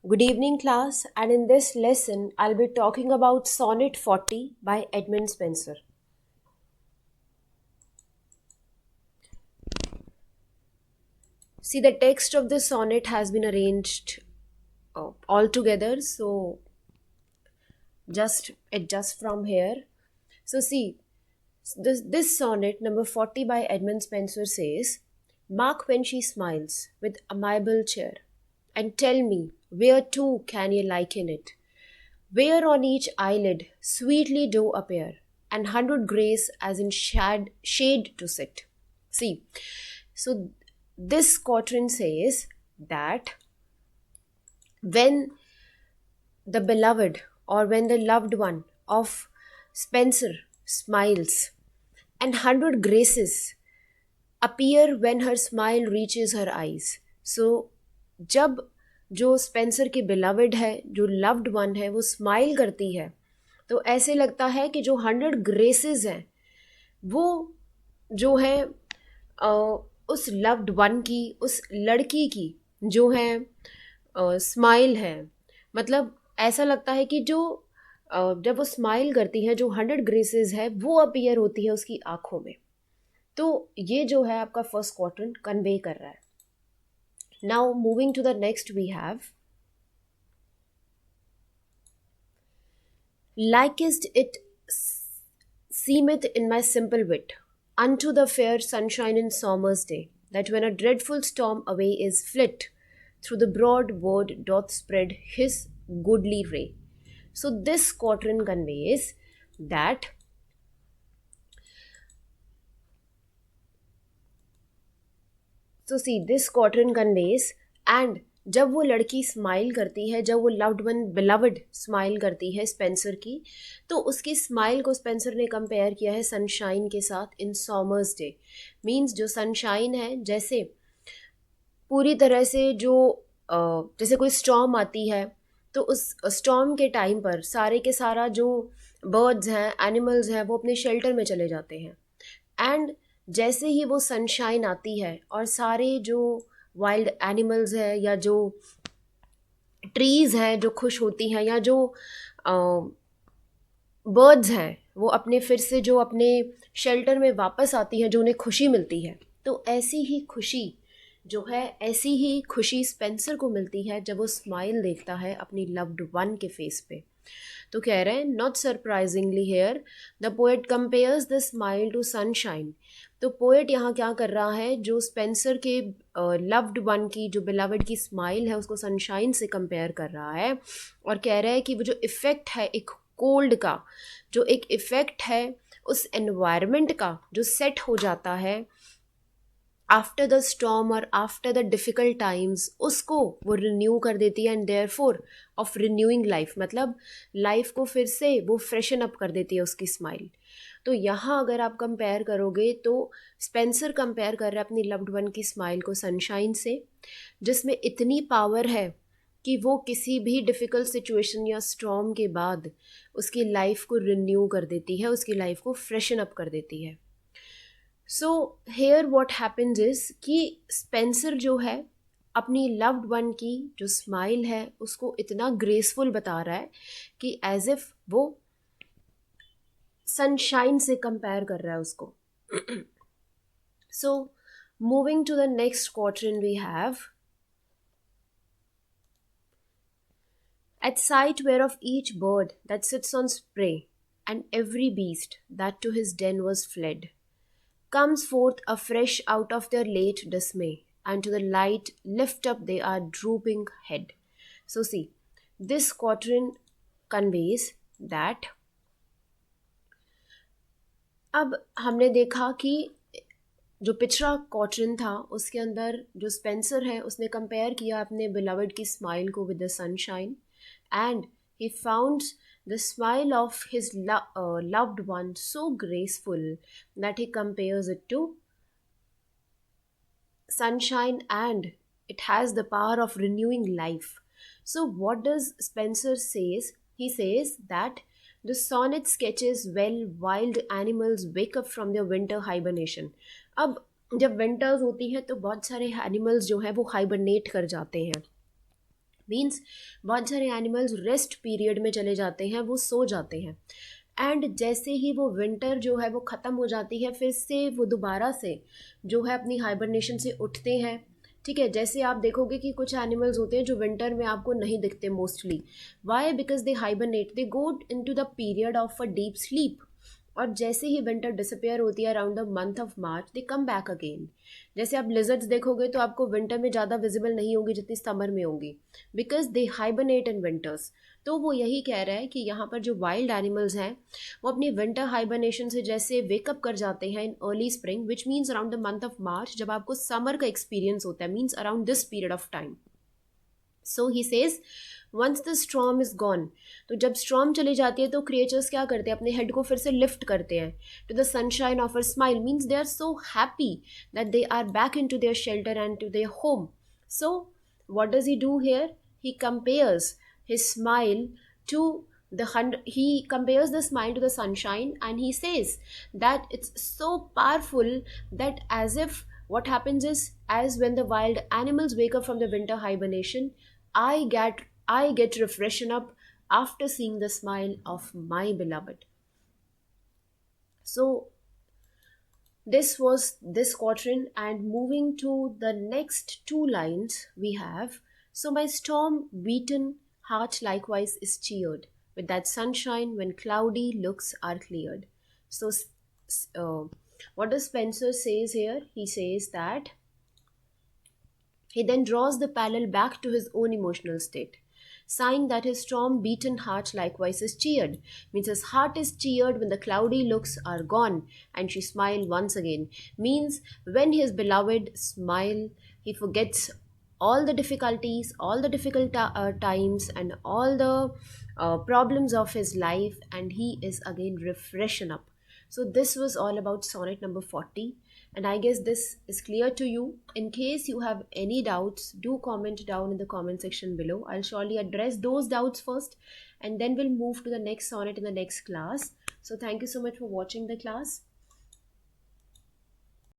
Good evening, class, and in this lesson, I'll be talking about Sonnet 40 by Edmund Spenser. See, the text of this sonnet has been arranged all together, so just adjust from here. So, see, this sonnet, number 40 by Edmund Spenser, says, "Mark when she smiles with amiable cheer, and tell me, where to can ye liken it? Where on each eyelid sweetly do appear, and hundred grace as in shade to sit." See, so this quatrain says that when the beloved or when the loved one of Spenser smiles, and hundred graces appear when her smile reaches her eyes. So जब जो Spencer की beloved है, जो loved one है, वो smile करती है तो ऐसे लगता है कि जो 100 ग्रेसेस हैं वो जो है उस लव्ड वन की, उस लड़की की जो है स्माइल है। मतलब ऐसा लगता है कि जो जब वो स्माइल करती है, जो 100 ग्रेसेस है वो अपीयर होती है उसकी आंखों में। तो ये जो है आपका फर्स्ट क्वार्टर कन्वे कर रहा है। Now moving to the next we have, likest it seemeth in my simple wit unto the fair sunshine in summer's day, that when a dreadful storm away is flit, through the broad wood doth spread his goodly ray. So this quatrain conveys that this quatrain conveys, and जब वो लड़की smile करती है, जब वो loved one beloved smile करती है Spencer की, तो उसकी स्माइल को स्पेंसर ने कंपेयर किया है सनशाइन के साथ इन समर्स डे। मींस जो सनशाइन है, जैसे पूरी तरह से जो जैसे कोई स्टॉर्म आती है तो उस स्टॉर्म के टाइम पर सारे के सारा जो बर्ड्स हैं, एनिमल्स हैं, वो अपने शेल्टर में चले जाते हैं। एंड जैसे ही वो सनशाइन आती है और सारे जो वाइल्ड एनिमल्स हैं या जो ट्रीज़ हैं जो खुश होती हैं, या जो बर्ड्स हैं वो अपने फिर से जो अपने शेल्टर में वापस आती हैं, जो उन्हें खुशी मिलती है, तो ऐसी ही खुशी जो है, ऐसी ही खुशी स्पेंसर को मिलती है जब वो स्माइल देखता है अपनी लव्ड वन के फेस पे। तो कह रहे हैं, not surprisingly here the poet compares the smile to sunshine. तो पोएट यहाँ क्या कर रहा है, जो स्पेंसर के लव्ड वन की, जो बिलवड की स्माइल है, उसको सनशाइन से कंपेयर कर रहा है और कह रहा है कि वो जो इफ़ेक्ट है एक कोल्ड का, जो एक इफ़ेक्ट है उस एनवायरनमेंट का जो सेट हो जाता है आफ्टर द स्टॉर्म और आफ्टर द डिफ़िकल्ट टाइम्स, उसको वो रिन्यू कर देती है। And therefore of renewing life, मतलब लाइफ को फिर से वो फ्रेशन अप कर देती है उसकी स्माइल। तो यहाँ अगर आप कंपेयर करोगे तो स्पेंसर कंपेयर कर रहा है अपनी लव्ड वन की स्माइल को सनशाइन से, जिसमें इतनी पावर है कि वो किसी भी डिफ़िकल्ट सिचुएशन या स्टॉर्म के बाद उसकी लाइफ को रिन्यू कर देती है, उसकी लाइफ को फ्रेशन अप कर देती है। So here what happens is कि स्पेंसर जो है अपनी लव्ड वन की जो स्माइल है उसको इतना ग्रेसफुल बता रहा है कि एज इफ वो सनशाइन से कंपेयर कर रहा है उसको। So moving to the next quatrain we have, at sight whereof each bird that sits on spray, and every beast that to his den was fled, comes forth afresh out of their late dismay, and to the light lift up their drooping head. So see, this quatrain conveys that अब हमने देखा कि जो पिछला क्वाट्रन था उसके अंदर जो स्पेंसर है उसने कंपेयर किया अपने बिलवड की स्माइल को with the sunshine, and he found the smile of his loved one so graceful that he compares it to sunshine, and it has the power of renewing life. So what does Spencer says? He says that the sonnet sketches well wild animals wake up from their winter hibernation. अब जब winters होती है तो बहुत सारे animals जो है वो हाइबरनेट कर जाते हैं, मीन्स बहुत सारे एनिमल्स रेस्ट पीरियड में चले जाते हैं, वो सो जाते हैं। एंड जैसे ही वो विंटर जो है वो ख़त्म हो जाती है, फिर से वो दोबारा से जो है अपनी हाइबरनेशन से उठते हैं। ठीक है, जैसे आप देखोगे कि कुछ एनिमल्स होते हैं जो विंटर में आपको नहीं दिखते mostly. Why? Because they hibernate, they go into the period of a deep sleep. और जैसे ही विंटर डिसअपेयर होती है around the month of March, they come back again. जैसे आप लिजर्ड्स देखोगे तो आपको विंटर में ज़्यादा विजिबल नहीं होगी जितनी समर में होगी, because they hibernate in winters. तो वो यही कह रहा है कि यहाँ पर जो वाइल्ड एनिमल्स हैं वो अपनी विंटर हाइबरनेशन से जैसे वेकअप कर जाते हैं in early spring, which means around the month of March, जब आपको समर का एक्सपीरियंस होता है, means around this period of time. So he says once the storm is gone, तो जब स्ट्रॉम चली जाती है तो क्रिएचर्स क्या करते हैं, अपने हेड को फिर से लिफ्ट करते हैं to the sunshine of a smile, means they are so happy that they are back into their shelter and to their home. So what does he do here? He compares his smile to he compares the smile to the sunshine, and he says that it's so powerful that as if what happens is, as when the wild animals wake up from the winter hibernation, I get refreshen up after seeing the smile of my beloved. So this was this quatrain, and moving to the next two lines we have, so my storm beaten heart likewise is cheered with that sunshine when cloudy looks are cleared. So what does Spencer says here? He says that he then draws the parallel back to his own emotional state, sighing that his storm beaten heart likewise is cheered. Means his heart is cheered when the cloudy looks are gone and she smiled once again. Means when his beloved smile, he forgets all the difficulties, all the difficult times, and all the problems of his life, and he is again refreshen up. So this was all about sonnet number 40, and I guess this is clear to you. In case you have any doubts, do comment down in the comment section below. I'll surely address those doubts first, and then we'll move to the next sonnet in the next class. So thank you so much for watching the class.